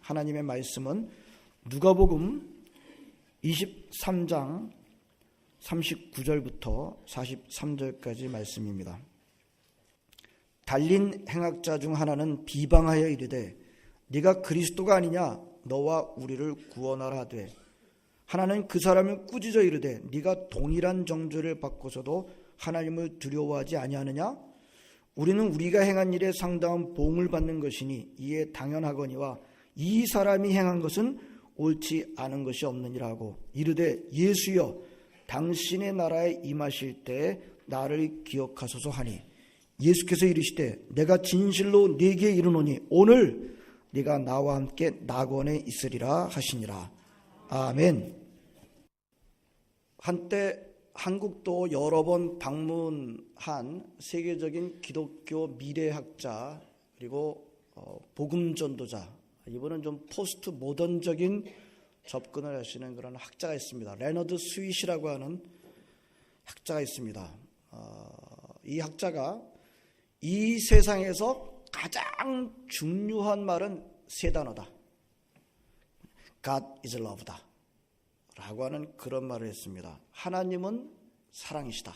하나님의 말씀은 누가복음 23장 39절부터 43절까지 말씀입니다. 달린 행악자 중 하나는 비방하여 이르되 네가 그리스도가 아니냐 너와 우리를 구원하라 하되 하나는 그 사람을 꾸짖어 이르되 네가 동일한 정죄를 받고서도 하나님을 두려워하지 아니하느냐 우리는 우리가 행한 일에 상당한 보응을 받는 것이니 이에 당연하거니와 이 사람이 행한 것은 옳지 않은 것이 없느니라 하고 이르되 예수여 당신의 나라에 임하실 때 나를 기억하소서 하니 예수께서 이르시되 내가 진실로 네게 이르노니 오늘 네가 나와 함께 낙원에 있으리라 하시니라. 아멘. 한때 한국도 여러 번 방문한 세계적인 기독교 미래학자 그리고 복음 전도자, 이번은 좀 포스트 모던적인 접근을 하시는 그런 학자가 있습니다. 레너드 스윗이라고 하는 학자가 있습니다. 이 학자가 이 세상에서 가장 중요한 말은 세 단어다. God is love다 라고 하는 그런 말을 했습니다. 하나님은 사랑이시다.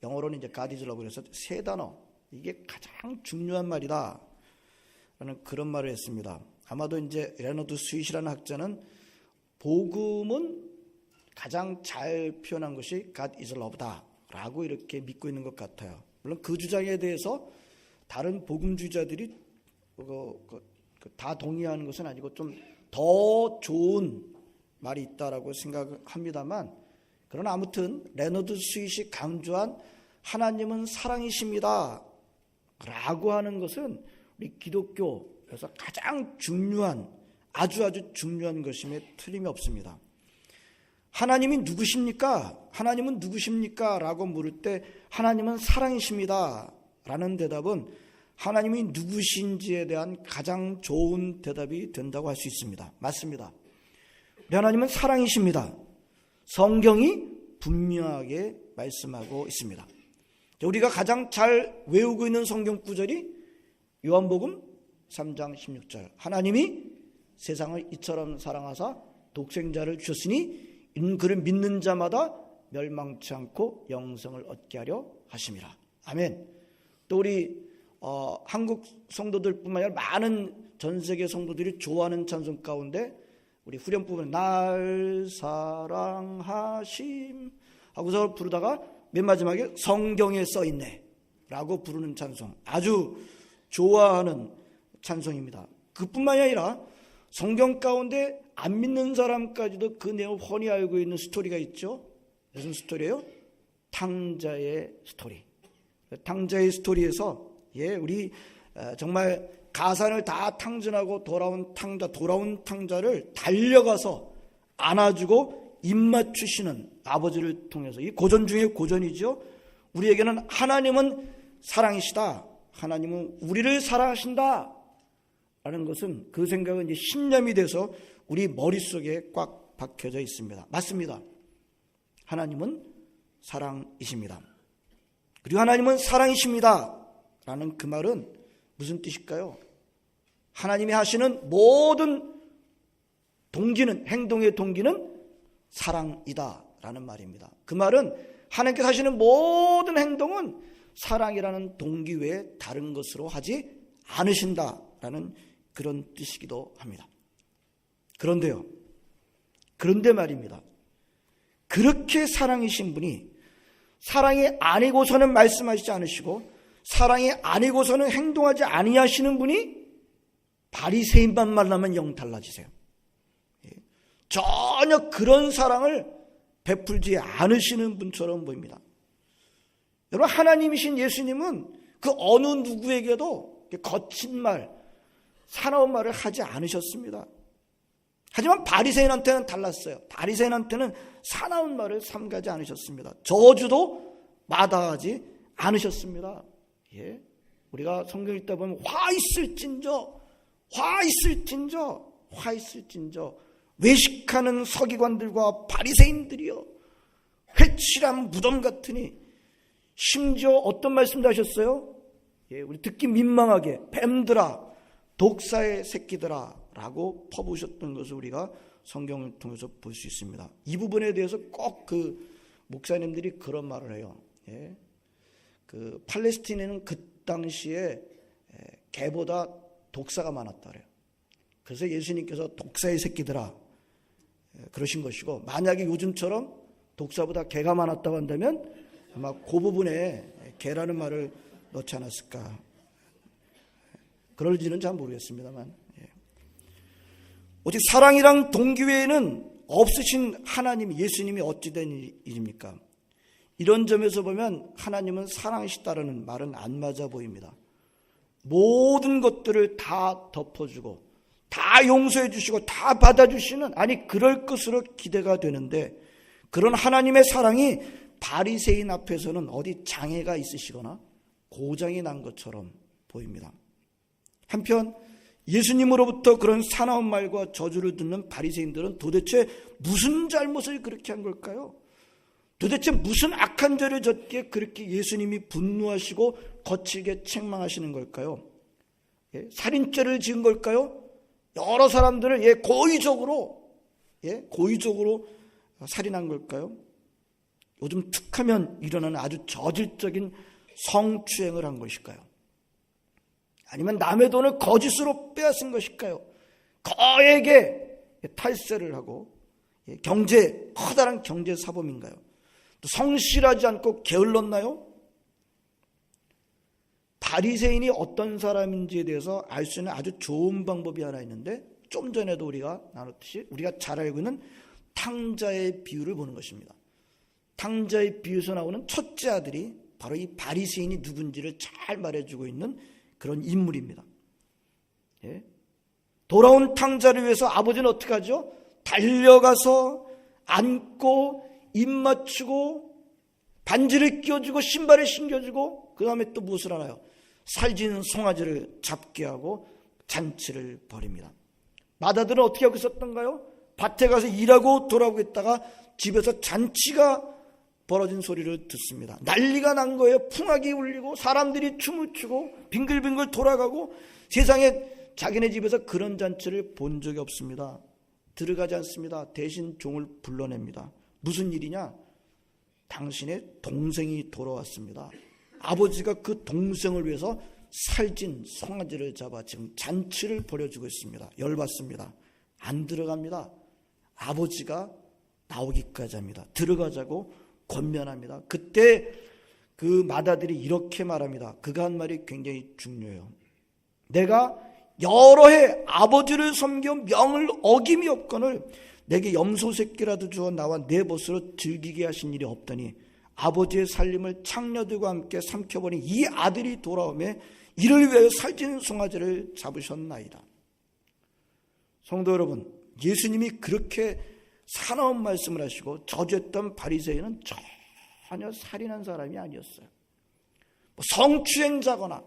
영어로는 이제 God is love 그래서 세 단어, 이게 가장 중요한 말이다 라는 그런 말을 했습니다. 아마도 이제 레너드 스윗이라는 학자는 복음은 가장 잘 표현한 것이 God is love다 라고 이렇게 믿고 있는 것 같아요. 물론 그 주장에 대해서 다른 복음주의자들이 다 동의하는 것은 아니고 좀 더 좋은 말이 있다라고 생각합니다만, 그러나 아무튼 레너드 스윗이 강조한 하나님은 사랑이십니다 라고 하는 것은 우리 기독교에서 가장 중요한, 아주 중요한 것임에 틀림이 없습니다. 하나님이 누구십니까? 하나님은 누구십니까? 라고 물을 때 하나님은 사랑이십니다 라는 대답은 하나님이 누구신지에 대한 가장 좋은 대답이 된다고 할 수 있습니다. 맞습니다. 하나님은 사랑이십니다. 성경이 분명하게 말씀하고 있습니다. 우리가 가장 잘 외우고 있는 성경 구절이 요한복음 3장 16절. 하나님이 세상을 이처럼 사랑하사 독생자를 주셨으니 이는 그를 믿는 자마다 멸망치 않고 영생을 얻게 하려 하심이라. 아멘. 또 우리 한국 성도들뿐만 아니라 많은 전 세계 성도들이 좋아하는 찬송 가운데 우리 후렴 부분 날 사랑하심 하고서 부르다가 맨 마지막에 성경에 써있네 라고 부르는 찬송, 아주 좋아하는 찬송입니다. 그뿐만이 아니라 성경 가운데 안 믿는 사람까지도 그 내용을 훤히 알고 있는 스토리가 있죠. 무슨 스토리예요? 탕자의 스토리. 탕자의 스토리에서 우리 정말 가산을 다 탕진하고 돌아온 탕자를 달려가서 안아주고 입맞추시는 아버지를 통해서, 이 고전 중에 고전이죠. 우리에게는 하나님은 사랑이시다, 하나님은 우리를 사랑하신다 라는 것은, 그 생각은 이제 신념이 돼서 우리 머릿속에 꽉 박혀져 있습니다. 맞습니다. 하나님은 사랑이십니다. 그리고 하나님은 사랑이십니다 라는 그 말은 무슨 뜻일까요? 하나님이 하시는 모든 동기는, 행동의 동기는 사랑이다 라는 말입니다. 그 말은 하나님께서 하시는 모든 행동은 사랑이라는 동기 외에 다른 것으로 하지 않으신다 라는 그런 뜻이기도 합니다. 그런데 말입니다. 그렇게 사랑이신 분이 사랑이 아니고서는 말씀하시지 않으시고 사랑이 아니고서는 행동하지 아니하시는 분이 바리새인만 만나면 영 달라지세요. 전혀 그런 사랑을 베풀지 않으시는 분처럼 보입니다. 여러분, 하나님이신 예수님은 그 어느 누구에게도 거친 말, 사나운 말을 하지 않으셨습니다. 하지만 바리새인한테는 달랐어요. 바리새인한테는 사나운 말을 삼가지 않으셨습니다. 저주도 마다하지 않으셨습니다. 우리가 성경 읽다 보면 화 있을진저 외식하는 서기관들과 바리새인들이여 회칠한 무덤 같으니, 심지어 어떤 말씀도 하셨어요? 우리 듣기 민망하게 뱀들아 독사의 새끼들아 라고 퍼부으셨던 것을 우리가 성경을 통해서 볼 수 있습니다. 이 부분에 대해서 꼭 그 목사님들이 그런 말을 해요. 예. 그 팔레스틴에는 그 당시에 개보다 독사가 많았다 그래요. 그래서 예수님께서 독사의 새끼들아 그러신 것이고, 만약에 요즘처럼 독사보다 개가 많았다고 한다면 아마 그 부분에 개라는 말을 넣지 않았을까. 그럴지는 잘 모르겠습니다만, 오직 사랑이랑 동기 외에는 없으신 하나님, 예수님이 어찌 된 일입니까? 이런 점에서 보면 하나님은 사랑이시다라는 말은 안 맞아 보입니다. 모든 것들을 다 덮어주고 다 용서해 주시고 다 받아주시는, 아니 그럴 것으로 기대가 되는데, 그런 하나님의 사랑이 바리새인 앞에서는 어디 장애가 있으시거나 고장이 난 것처럼 보입니다. 한편 예수님으로부터 그런 사나운 말과 저주를 듣는 바리새인들은 도대체 무슨 잘못을 그렇게 한 걸까요? 도대체 무슨 악한 죄를 졌기에 그렇게 예수님이 분노하시고 거칠게 책망하시는 걸까요? 살인죄를 지은 걸까요? 여러 사람들을 고의적으로 살인한 걸까요? 요즘 툭하면 일어나는 아주 저질적인 성추행을 한 것일까요? 아니면 남의 돈을 거짓으로 빼앗은 것일까요? 거액의 탈세를 하고 커다란 경제 사범인가요? 또 성실하지 않고 게을렀나요? 바리새인이 어떤 사람인지에 대해서 알 수 있는 아주 좋은 방법이 하나 있는데, 좀 전에도 우리가 나눴듯이 우리가 잘 알고 있는 탕자의 비유를 보는 것입니다. 탕자의 비유에서 나오는 첫째 아들이 바로 이 바리새인이 누군지를 잘 말해주고 있는 그런 인물입니다. 돌아온 탕자를 위해서 아버지는 어떻게 하죠? 달려가서 안고 입 맞추고 반지를 끼워주고 신발을 신겨주고, 그 다음에 또 무엇을 하나요? 살진 송아지를 잡게 하고 잔치를 벌입니다. 마다들은 어떻게 하고 있었던가요? 밭에 가서 일하고 돌아오고 있다가 집에서 잔치가 벌어진 소리를 듣습니다. 난리가 난 거예요. 풍악이 울리고 사람들이 춤을 추고 빙글빙글 돌아가고, 세상에 자기네 집에서 그런 잔치를 본 적이 없습니다. 들어가지 않습니다. 대신 종을 불러냅니다. 무슨 일이냐? 당신의 동생이 돌아왔습니다. 아버지가 그 동생을 위해서 살진 송아지를 잡아 지금 잔치를 벌여주고 있습니다. 열받습니다. 안 들어갑니다. 아버지가 나오기까지 합니다. 들어가자고 권면합니다. 그때 그 마다들이 이렇게 말합니다. 그가 한 말이 굉장히 중요해요. 내가 여러 해 아버지를 섬겨 명을 어김이 없거늘 내게 염소 새끼라도 주어 나와 내 벗으로 즐기게 하신 일이 없더니 아버지의 살림을 창녀들과 함께 삼켜버린 이 아들이 돌아오매 이를 위하여 살찐 송아지를 잡으셨나이다. 성도 여러분, 예수님이 그렇게 사나운 말씀을 하시고 저주했던 바리새인은 전혀 살인한 사람이 아니었어요. 성추행자거나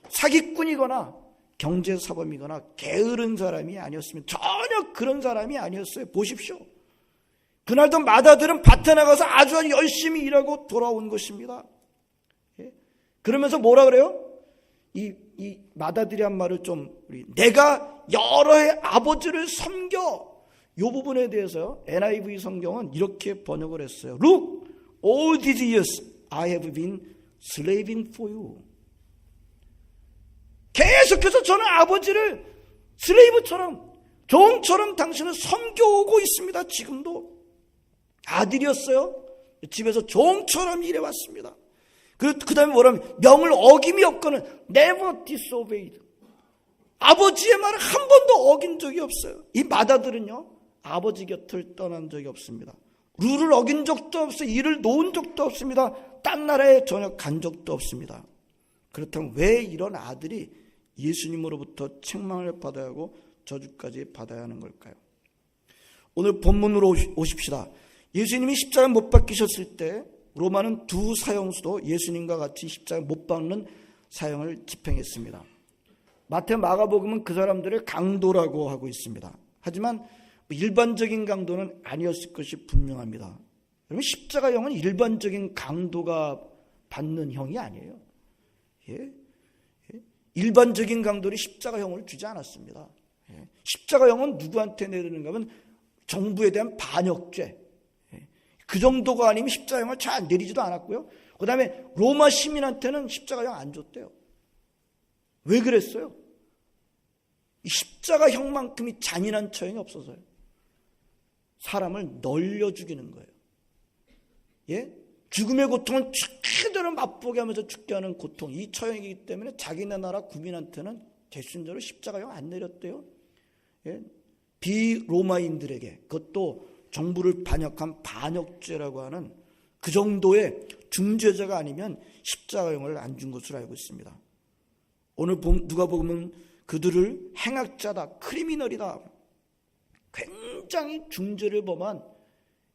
사기꾼이거나 경제사범이거나 게으른 사람이 아니었으면, 전혀 그런 사람이 아니었어요. 보십시오. 그날도 마다들은 밭에 나가서 아주 열심히 일하고 돌아온 것입니다. 그러면서 뭐라 그래요? 이 마다들이 한 말을 내가 여러 해 아버지를 섬겨, 이 부분에 대해서 NIV 성경은 이렇게 번역을 했어요. Look, all these years I have been slaving for you. 계속해서 저는 아버지를 슬레이브처럼, 종처럼 당신을 섬겨오고 있습니다. 지금도. 아들이었어요. 집에서 종처럼 일해왔습니다. 그 다음에 뭐라면 명을 어김이 없거는 never disobeyed. 아버지의 말을 한 번도 어긴 적이 없어요. 이 마다들은요, 아버지 곁을 떠난 적이 없습니다. 룰을 어긴 적도 없어요. 일을 놓은 적도 없습니다. 딴 나라에 전혀 간 적도 없습니다. 그렇다면 왜 이런 아들이 예수님으로부터 책망을 받아야 하고 저주까지 받아야 하는 걸까요? 오늘 본문으로 오십시다. 예수님이 십자가에 못 박히셨을 때 로마는 두 사형수도 예수님과 같이 십자가에 못 박는 사형을 집행했습니다. 마태, 마가복음은 그 사람들을 강도라고 하고 있습니다. 하지만 일반적인 강도는 아니었을 것이 분명합니다. 그러면 십자가형은 일반적인 강도가 받는 형이 아니에요. 일반적인 강도를 십자가형을 주지 않았습니다. 십자가형은 누구한테 내리는가 하면 정부에 대한 반역죄. 그 정도가 아니면 십자가형을 잘 내리지도 않았고요. 그 다음에 로마 시민한테는 십자가형 안 줬대요. 왜 그랬어요? 십자가형만큼이 잔인한 처형이 없어서요. 사람을 널려 죽이는 거예요. 예? 죽음의 고통은 최대로 맛보게 하면서 죽게 하는 고통, 이 처형이기 때문에 자기네 나라 국민한테는 대순적으로 십자가형 안 내렸대요. 예? 비로마인들에게, 그것도 정부를 반역한 반역죄라고 하는 그 정도의 중죄자가 아니면 십자가형을 안 준 것으로 알고 있습니다. 오늘 누가복음은 그들을 행악자다, 크리미널이다, 굉장히 중죄를 범한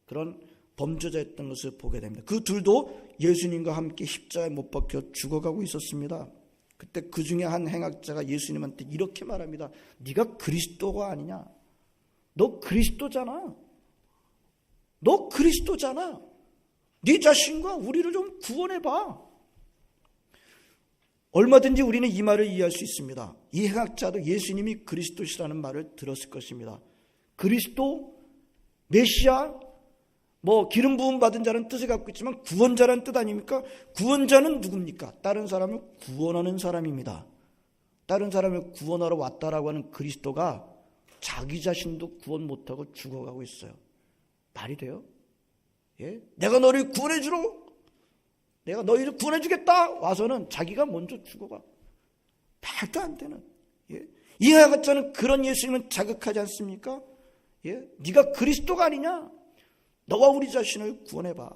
그런 범죄자였던 것을 보게 됩니다. 그 둘도 예수님과 함께 십자가에 못 박혀 죽어가고 있었습니다. 그때 그 중에 한 행악자가 예수님한테 이렇게 말합니다. 네가 그리스도가 아니냐? 너 그리스도잖아. 너 그리스도잖아. 네 자신과 우리를 좀 구원해봐. 얼마든지 우리는 이 말을 이해할 수 있습니다. 이 행악자도 예수님이 그리스도시라는 말을 들었을 것입니다. 그리스도, 메시아, 기름 부음 받은 자는 뜻을 갖고 있지만 구원자라는 뜻 아닙니까? 구원자는 누굽니까? 다른 사람을 구원하는 사람입니다. 다른 사람을 구원하러 왔다라고 하는 그리스도가 자기 자신도 구원 못하고 죽어가고 있어요. 말이 돼요? 예? 내가 너를 구원해주러, 내가 너희를 구원해주겠다 와서는 자기가 먼저 죽어가. 말도 안 되는. 예? 이 행악자는 그런 예수님은 자극하지 않습니까? 예? 네가 그리스도가 아니냐? 너와 우리 자신을 구원해봐.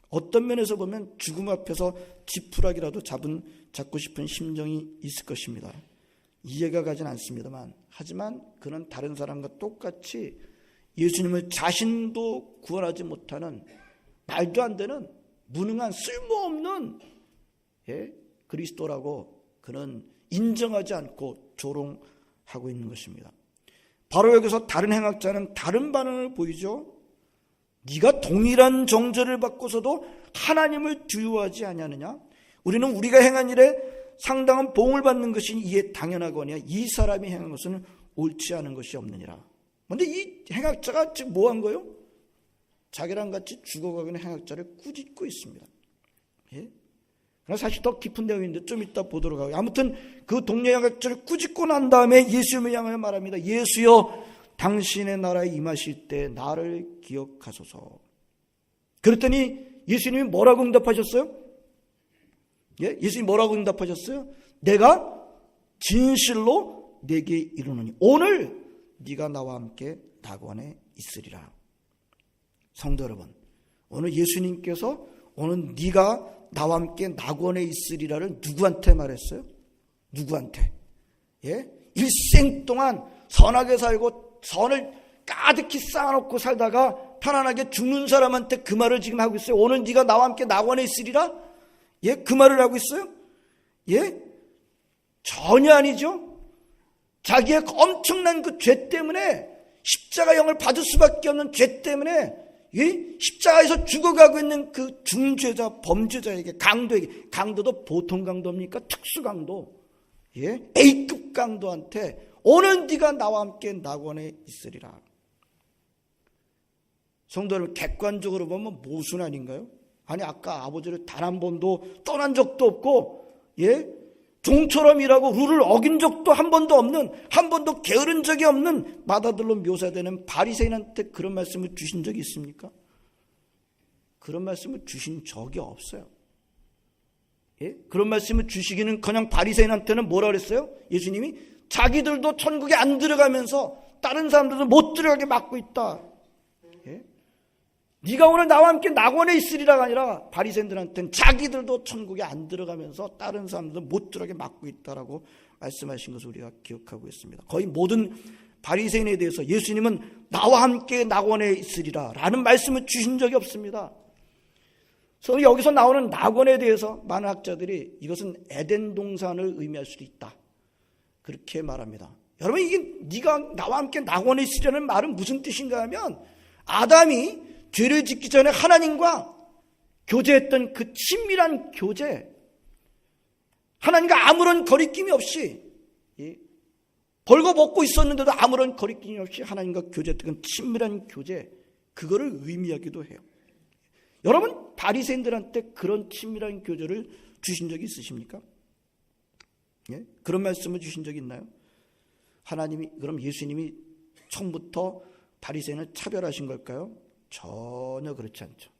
어떤 면에서 보면 죽음 앞에서 지푸라기라도 잡고 싶은 심정이 있을 것입니다. 이해가 가진 않습니다만, 하지만 그는 다른 사람과 똑같이 예수님을 자신도 구원하지 못하는 말도 안 되는 무능한 쓸모없는 그리스도라고 그는 인정하지 않고 조롱하고 있는 것입니다. 바로 여기서 다른 행악자는 다른 반응을 보이죠. 네가 동일한 정죄를 받고서도 하나님을 두려워하지 아니하느냐? 우리는 우리가 행한 일에 상당한 보응을 받는 것이 이에 당연하거니와 이 사람이 행한 것은 옳지 않은 것이 없느니라. 그런데 이 행악자가 지금 뭐 한 거예요? 자기랑 같이 죽어가는 행악자를 꾸짖고 있습니다. 예? 그러나 사실 더 깊은 내용인데 좀 이따 보도록 하고요. 아무튼 그 동료 행악자를 꾸짖고 난 다음에 예수님을 향하여 말합니다. 예수여, 당신의 나라에 임하실 때 나를 기억하소서. 그랬더니 예수님이 뭐라고 응답하셨어요? 예? 예수님이 뭐라고 응답하셨어요? 내가 진실로 내게 이르노니 오늘 네가 나와 함께 낙원에 있으리라. 성도 여러분, 오늘 예수님께서 오늘 네가 나와 함께 낙원에 있으리라를 누구한테 말했어요? 누구한테? 예? 일생 동안 선하게 살고 선을 가득히 쌓아놓고 살다가 편안하게 죽는 사람한테 그 말을 지금 하고 있어요. 오늘 네가 나와 함께 낙원에 있으리라? 예? 그 말을 하고 있어요? 예? 전혀 아니죠. 자기의 엄청난 그 죄 때문에 십자가형을 받을 수밖에 없는 죄 때문에 십자가에서 죽어가고 있는 그 중죄자, 범죄자에게, 강도에게, 강도도 보통 강도입니까? 특수 강도, 예? A급 강도한테 오늘 네가 나와 함께 낙원에 있으리라. 성도 여러분, 객관적으로 보면 모순 아닌가요? 아니, 아까 아버지를 단 한 번도 떠난 적도 없고, 예? 종처럼 일하고 룰을 어긴 적도 한 번도 없는, 한 번도 게으른 적이 없는 마다들로 묘사되는 바리새인한테 그런 말씀을 주신 적이 있습니까? 그런 말씀을 주신 적이 없어요. 예? 그런 말씀을 주시기는 그냥 바리새인한테는 뭐라 그랬어요? 예수님이 자기들도 천국에 안 들어가면서 다른 사람들도 못 들어가게 막고 있다. 예? 네가 오늘 나와 함께 낙원에 있으리라가 아니라 바리새인들한테는 자기들도 천국에 안 들어가면서 다른 사람들도 못 들어가게 막고 있다라고 말씀하신 것을 우리가 기억하고 있습니다. 거의 모든 바리새인에 대해서 예수님은 나와 함께 낙원에 있으리라 라는 말씀을 주신 적이 없습니다. 그래서 여기서 나오는 낙원에 대해서 많은 학자들이 이것은 에덴 동산을 의미할 수도 있다, 그렇게 말합니다. 여러분, 이게 네가 나와 함께 낙원에 있으리라는 말은 무슨 뜻인가 하면 아담이 죄를 짓기 전에 하나님과 교제했던 그 친밀한 교제, 하나님과 아무런 거리낌이 없이 벌거 먹고 있었는데도 아무런 거리낌 없이 하나님과 교제했던 친밀한 교제, 그거를 의미하기도 해요. 여러분, 바리새인들한테 그런 친밀한 교제를 주신 적이 있으십니까? 예? 그런 말씀을 주신 적이 있나요? 그럼 예수님이 처음부터 바리새인을 차별하신 걸까요? 전혀 그렇지 않죠.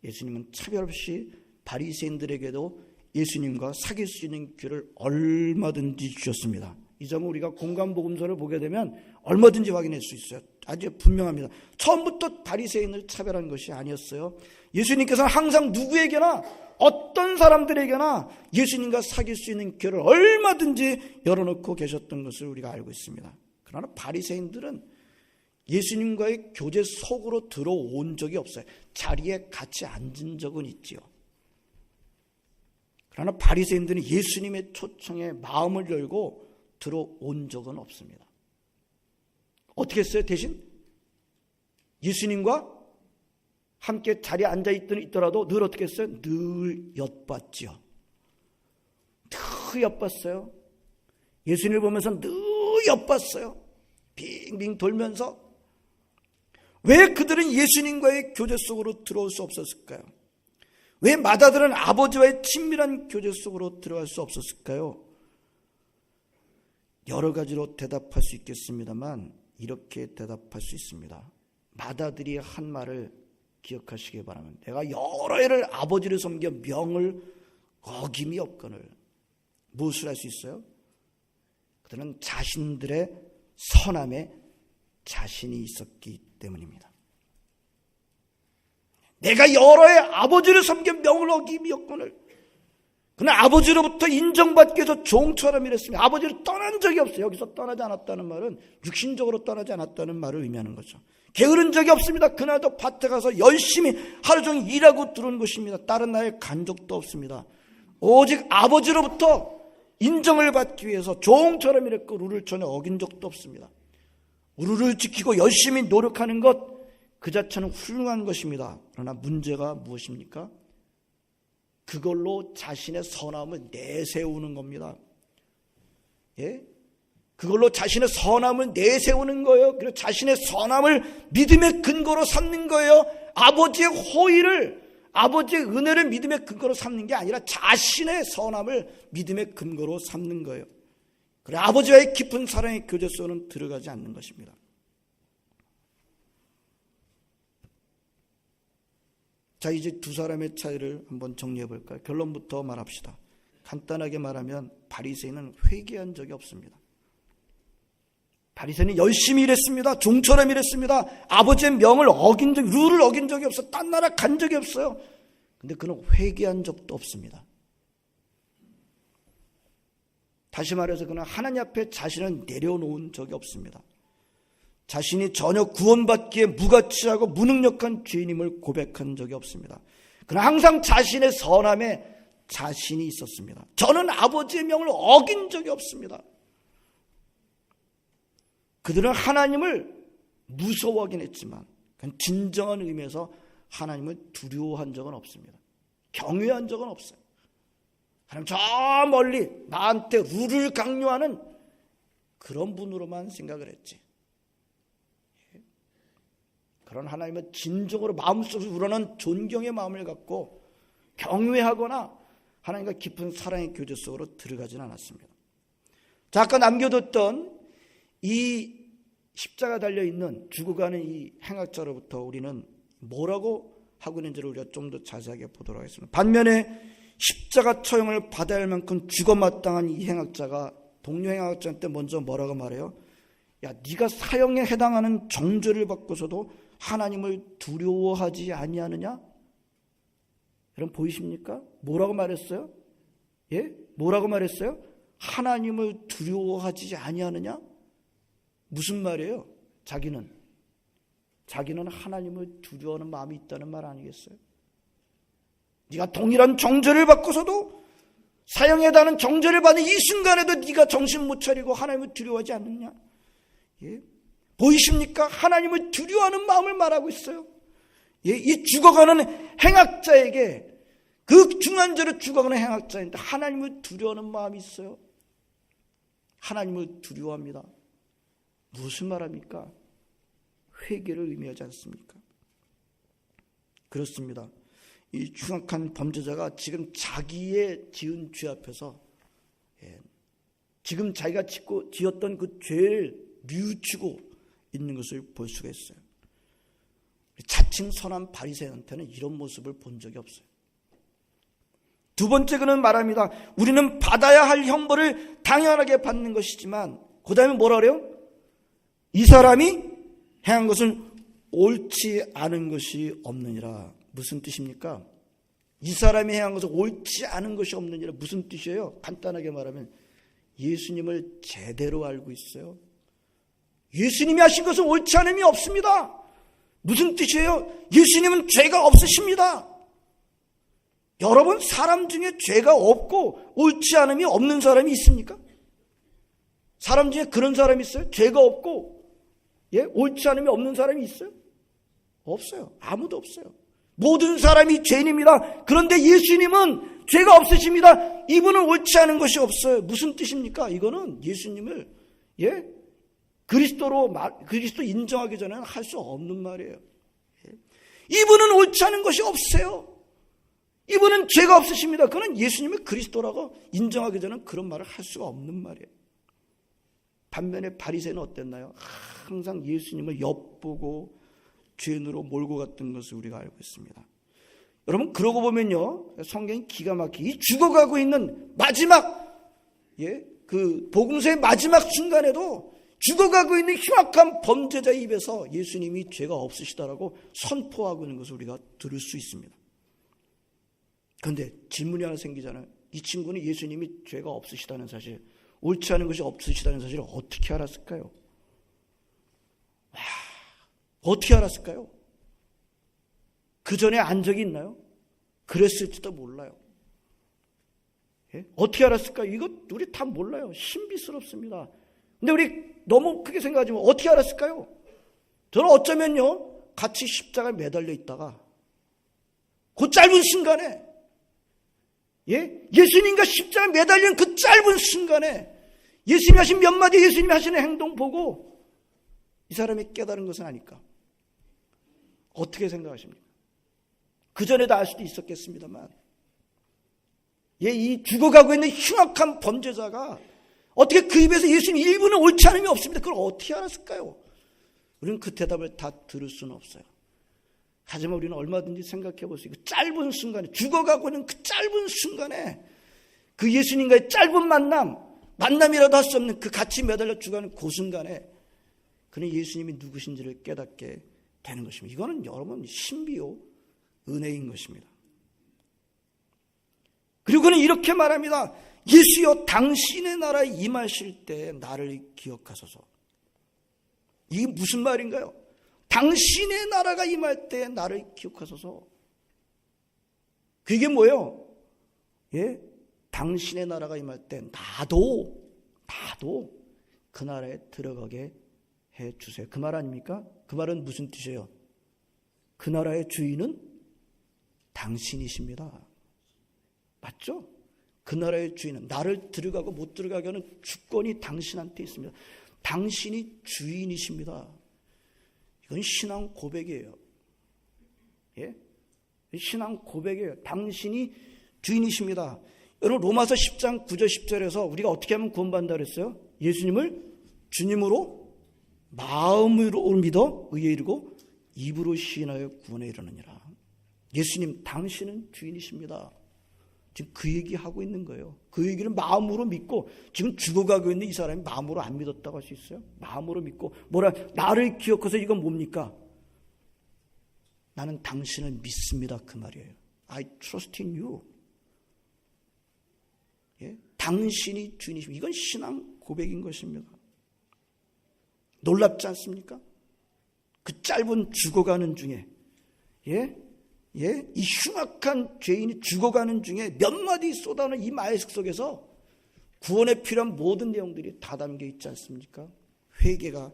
예수님은 차별 없이 바리새인들에게도 예수님과 사귈 수 있는 기회를 얼마든지 주셨습니다. 이 점은 우리가 공관복음서를 보게 되면 얼마든지 확인할 수 있어요. 아주 분명합니다. 처음부터 바리새인을 차별한 것이 아니었어요. 예수님께서는 항상 누구에게나, 어떤 사람들에게나 예수님과 사귈 수 있는 기회를 얼마든지 열어놓고 계셨던 것을 우리가 알고 있습니다. 그러나 바리새인들은 예수님과의 교제 속으로 들어온 적이 없어요. 자리에 같이 앉은 적은 있지요. 그러나 바리새인들은 예수님의 초청에 마음을 열고 들어온 적은 없습니다. 어떻게 했어요? 대신 예수님과 함께 자리에 앉아있더라도 늘 어떻게 했어요? 늘 엿봤지요. 늘 엿봤어요. 예수님을 보면서 늘 엿봤어요. 빙빙 돌면서. 왜 그들은 예수님과의 교제 속으로 들어올 수 없었을까요? 왜 마다들은 아버지와의 친밀한 교제 속으로 들어갈 수 없었을까요? 여러 가지로 대답할 수 있겠습니다만 이렇게 대답할 수 있습니다. 마다들이 한 말을 기억하시기 바랍니다. 내가 여러 해를 아버지를 섬겨 명을 어김이 없거늘. 무엇을 할 수 있어요? 그들은 자신들의 선함에 자신이 있었기 때문입니다. 내가 여러 해 아버지를 섬겨 명을 어김이 없거늘. 그는 아버지로부터 인정받기 위해서 종처럼 일했습니다. 아버지를 떠난 적이 없어요. 여기서 떠나지 않았다는 말은 육신적으로 떠나지 않았다는 말을 의미하는 거죠. 게으른 적이 없습니다. 그날도 밭에 가서 열심히 하루 종일 일하고 들어온 것입니다. 다른 나라에 간 적도 없습니다. 오직 아버지로부터 인정을 받기 위해서 종처럼 일했고 룰을 전혀 어긴 적도 없습니다. 룰을 지키고 열심히 노력하는 것 그 자체는 훌륭한 것입니다. 그러나 문제가 무엇입니까? 그걸로 자신의 선함을 내세우는 겁니다. 예? 그걸로 자신의 선함을 내세우는 거예요. 그리고 자신의 선함을 믿음의 근거로 삼는 거예요. 아버지의 호의를, 아버지의 은혜를 믿음의 근거로 삼는 게 아니라 자신의 선함을 믿음의 근거로 삼는 거예요. 그래, 아버지와의 깊은 사랑의 교제 속에는 들어가지 않는 것입니다. 자, 이제 두 사람의 차이를 한번 정리해 볼까요? 결론부터 말합시다. 간단하게 말하면 바리새인은 회개한 적이 없습니다. 바리새인은 열심히 일했습니다. 종처럼 일했습니다. 아버지의 명을 어긴 적, 룰을 어긴 적이 없어요. 딴 나라 간 적이 없어요. 근데 그는 회개한 적도 없습니다. 다시 말해서 그는 하나님 앞에 자신을 내려놓은 적이 없습니다. 자신이 전혀 구원받기에 무가치하고 무능력한 죄인임을 고백한 적이 없습니다. 그는 항상 자신의 선함에 자신이 있었습니다. 저는 아버지의 명을 어긴 적이 없습니다. 그들은 하나님을 무서워하긴 했지만 진정한 의미에서 하나님을 두려워한 적은 없습니다. 경외한 적은 없어요. 하나님 저 멀리 나한테 룰을 강요하는 그런 분으로만 생각을 했지. 그런 하나님을 진정으로 마음속에서 우러나는 존경의 마음을 갖고 경외하거나 하나님과 깊은 사랑의 교제 속으로 들어가지는 않았습니다. 자, 아까 남겨뒀던 이 십자가 달려있는 죽어가는 이 행악자로부터 우리는 뭐라고 하고 있는지를 우리가 좀 더 자세하게 보도록 하겠습니다. 반면에 십자가 처형을 받아야 할 만큼 죽어마땅한 이 행악자가 동료 행악자한테 먼저 뭐라고 말해요? 야, 네가 사형에 해당하는 정죄를 받고서도 하나님을 두려워하지 아니하느냐? 여러분 보이십니까? 뭐라고 말했어요? 예? 뭐라고 말했어요? 하나님을 두려워하지 아니하느냐? 무슨 말이에요? 자기는 하나님을 두려워하는 마음이 있다는 말 아니겠어요? 네가 동일한 정죄를 받고서도 사형에 해당하는 정죄를 받는 이 순간에도 네가 정신 못 차리고 하나님을 두려워하지 않느냐? 예? 보이십니까? 하나님을 두려워하는 마음을 말하고 있어요. 예? 이 죽어가는 행악자에게, 그 중한 죄로 죽어가는 행악자인데 하나님을 두려워하는 마음이 있어요. 하나님을 두려워합니다. 무슨 말합니까? 회개를 의미하지 않습니까? 그렇습니다. 이 흉악한 범죄자가 지금 자기의 지은 죄 앞에서 지금 자기가 지었던 그 죄를 뉘우치고 있는 것을 볼 수가 있어요. 자칭 선한 바리새인한테는 이런 모습을 본 적이 없어요. 두 번째 그는 말합니다. 우리는 받아야 할 형벌을 당연하게 받는 것이지만 그 다음에 뭐라 그래요? 이 사람이 행한 것은 옳지 않은 것이 없느니라. 무슨 뜻입니까? 이 사람이 행한 것은 옳지 않은 것이 없느니라. 무슨 뜻이에요? 간단하게 말하면 예수님을 제대로 알고 있어요. 예수님이 하신 것은 옳지 않음이 없습니다. 무슨 뜻이에요? 예수님은 죄가 없으십니다. 여러분, 사람 중에 죄가 없고 옳지 않음이 없는 사람이 있습니까? 사람 중에 그런 사람이 있어요? 죄가 없고 옳지 않음이 없는 사람이 있어요? 없어요. 아무도 없어요. 모든 사람이 죄인입니다. 그런데 예수님은 죄가 없으십니다. 이분은 옳지 않은 것이 없어요. 무슨 뜻입니까? 이거는 예수님을 그리스도 인정하기 전에는 할 수 없는 말이에요. 이분은 옳지 않은 것이 없어요. 이분은 죄가 없으십니다. 그는 예수님을 그리스도라고 인정하기 전에는 그런 말을 할 수가 없는 말이에요. 반면에 바리새인은 어땠나요? 항상 예수님을 엿보고 죄인으로 몰고 갔던 것을 우리가 알고 있습니다. 여러분, 그러고 보면요, 성경이 기가 막히게 죽어가고 있는 마지막 그 복음서의 마지막 순간에도 죽어가고 있는 흉악한 범죄자의 입에서 예수님이 죄가 없으시다라고 선포하고 있는 것을 우리가 들을 수 있습니다. 그런데 질문이 하나 생기잖아요. 이 친구는 예수님이 죄가 없으시다는 사실, 옳지 않은 것이 없으시다는 사실을 어떻게 알았을까요? 어떻게 알았을까요? 그 전에 안 적이 있나요? 그랬을지도 몰라요. 어떻게 알았을까요? 이거 우리 다 몰라요. 신비스럽습니다. 근데 우리 너무 크게 생각하지 마. 어떻게 알았을까요? 저는 어쩌면요, 같이 십자가에 매달려 있다가 그 짧은 순간에 예수님과 십자가에 매달린 그 짧은 순간에 예수님이 하신 몇 마디, 예수님이 하시는 행동 보고 이 사람이 깨달은 것은 아닐까? 어떻게 생각하십니까? 그 전에도 알 수도 있었겠습니다만, 이 죽어가고 있는 흉악한 범죄자가 어떻게 그 입에서 예수님 일부는 옳지 않음이 없습니다. 그걸 어떻게 알았을까요? 우리는 그 대답을 다 들을 수는 없어요. 하지만 우리는 얼마든지 생각해 볼 수 있고, 그 짧은 순간에, 죽어가고 있는 그 짧은 순간에 그 예수님과의 짧은 만남이라도 할 수 없는 그 같이 매달려 죽어가는 그 순간에 그는 예수님이 누구신지를 깨닫게 되는 것입니다. 이거는 여러분 신비요 은혜인 것입니다. 그리고 그는 이렇게 말합니다. 예수여, 당신의 나라에 임하실 때 나를 기억하소서. 이게 무슨 말인가요? 당신의 나라가 임할 때 나를 기억하소서. 그게 뭐예요? 당신의 나라가 임할 때 나도 그 나라에 들어가게 해 주세요. 그 말 아닙니까? 그 말은 무슨 뜻이에요? 그 나라의 주인은 당신이십니다. 맞죠? 그 나라의 주인은 나를 들어가고 못 들어가게 하는 주권이 당신한테 있습니다. 당신이 주인이십니다. 이건 신앙 고백이에요. 신앙 고백이에요. 당신이 주인이십니다. 여러분, 로마서 10장 9절 10절에서 우리가 어떻게 하면 구원받는다 그랬어요? 예수님을 주님으로 마음으로 믿어 의에 이르고 입으로 시인하여 구원에 이르느니라. 예수님, 당신은 주인이십니다. 지금 그 얘기하고 있는 거예요. 그 얘기를 마음으로 믿고, 지금 죽어가고 있는 이 사람이 마음으로 안 믿었다고 할 수 있어요? 마음으로 믿고, 나를 기억해서 이건 뭡니까? 나는 당신을 믿습니다. 그 말이에요. I trust in you. 당신이 주인이십니다. 이건 신앙 고백인 것입니다. 놀랍지 않습니까? 그 짧은 죽어가는 중에, 이 흉악한 죄인이 죽어가는 중에 몇 마디 쏟아놓은 이 말씀 속에서 구원에 필요한 모든 내용들이 다 담겨 있지 않습니까? 회개가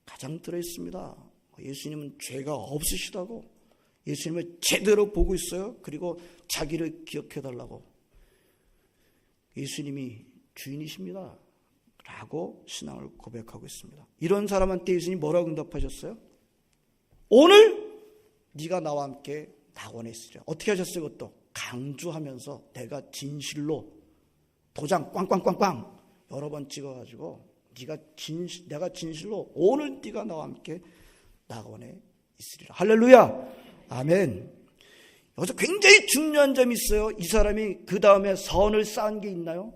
가장 들어있습니다. 예수님은 죄가 없으시다고, 예수님을 제대로 보고 있어요. 그리고 자기를 기억해달라고. 예수님이 주인이십니다. 라고 신앙을 고백하고 있습니다. 이런 사람한테 예수님이 뭐라고 응답하셨어요? 오늘 네가 나와 함께 낙원에 있으리라. 어떻게 하셨어요? 그것도 강조하면서 내가 진실로 도장 꽝꽝꽝꽝 여러 번 찍어가지고 내가 진실로 오늘 네가 나와 함께 낙원에 있으리라. 할렐루야. 아멘. 여기서 굉장히 중요한 점이 있어요. 이 사람이 그 다음에 선을 쌓은 게 있나요?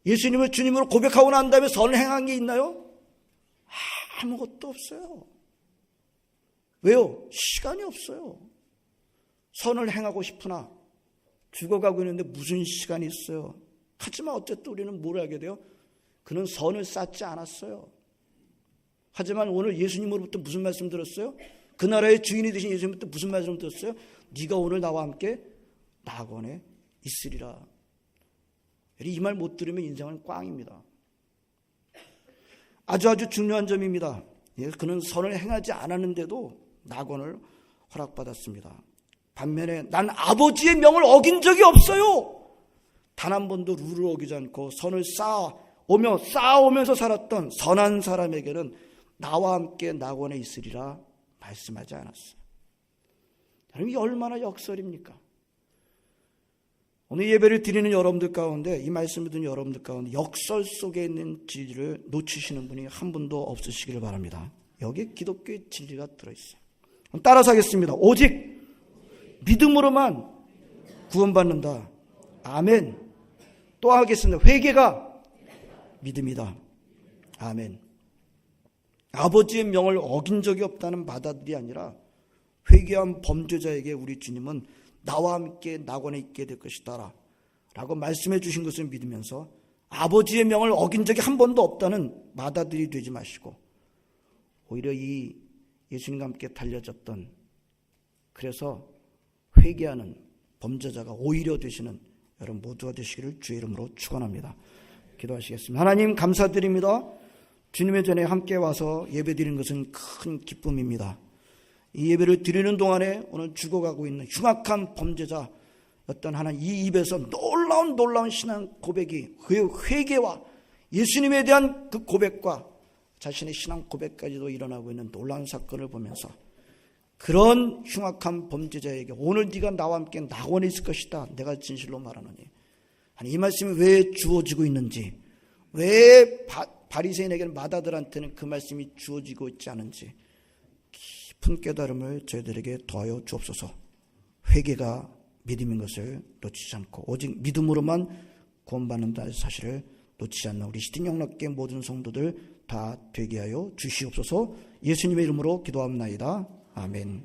예수님을 주님으로 고백하고 난 다음에 선을 행한 게 있나요? 아무것도 없어요. 왜요? 시간이 없어요. 선을 행하고 싶으나 죽어가고 있는데 무슨 시간이 있어요. 하지만 어쨌든 우리는 뭘 알게 돼요? 그는 선을 쌓지 않았어요. 하지만 오늘 예수님으로부터 무슨 말씀 들었어요? 그 나라의 주인이 되신 예수님부터 무슨 말씀 들었어요? 네가 오늘 나와 함께 낙원에 있으리라. 이 말 못 들으면 인생은 꽝입니다. 아주 중요한 점입니다. 그는 선을 행하지 않았는데도 낙원을 허락받았습니다. 반면에 난 아버지의 명을 어긴 적이 없어요. 단 한 번도 룰을 어기지 않고 선을 쌓아오면서 살았던 선한 사람에게는 나와 함께 낙원에 있으리라 말씀하지 않았어요. 여러분, 이게 얼마나 역설입니까? 오늘 예배를 드리는 여러분들 가운데, 이 말씀을 듣는 여러분들 가운데 역설 속에 있는 진리를 놓치시는 분이 한 분도 없으시기를 바랍니다. 여기에 기독교의 진리가 들어있어요. 따라서 하겠습니다. 오직 믿음으로만 구원받는다. 아멘. 또 하겠습니다. 회개가 믿음이다. 아멘. 아버지의 명을 어긴 적이 없다는 마다들이 아니라 회개한 범죄자에게 우리 주님은 나와 함께 낙원에 있게 될 것이다 라고 말씀해 주신 것을 믿으면서 아버지의 명을 어긴 적이 한 번도 없다는 마다들이 되지 마시고 오히려 이 예수님과 함께 달려졌던, 그래서 회개하는 범죄자가 오히려 되시는 여러분 모두가 되시기를 주의 이름으로 축원합니다. 기도하시겠습니다. 하나님 감사드립니다. 주님의 전에 함께 와서 예배드리는 것은 큰 기쁨입니다. 이 예배를 드리는 동안에 오늘 죽어가고 있는 흉악한 범죄자 어떤 하나님 이 입에서 놀라운 신앙 고백이, 그의 회개와 예수님에 대한 그 고백과 자신의 신앙 고백까지도 일어나고 있는 놀라운 사건을 보면서 그런 흉악한 범죄자에게 오늘 네가 나와 함께 낙원에 있을 것이다, 내가 진실로 말하노니. 아니, 이 말씀이 왜 주어지고 있는지, 왜 바리새인에게는 마다들한테는 그 말씀이 주어지고 있지 않은지 깊은 깨달음을 저희들에게 더하여 주옵소서. 회개가 믿음인 것을 놓치지 않고 오직 믿음으로만 구원받는다는 사실을 놓치지 않는 우리 시딩영락계 모든 성도들 다 되게 하여 주시옵소서. 예수님의 이름으로 기도합나이다. 아멘.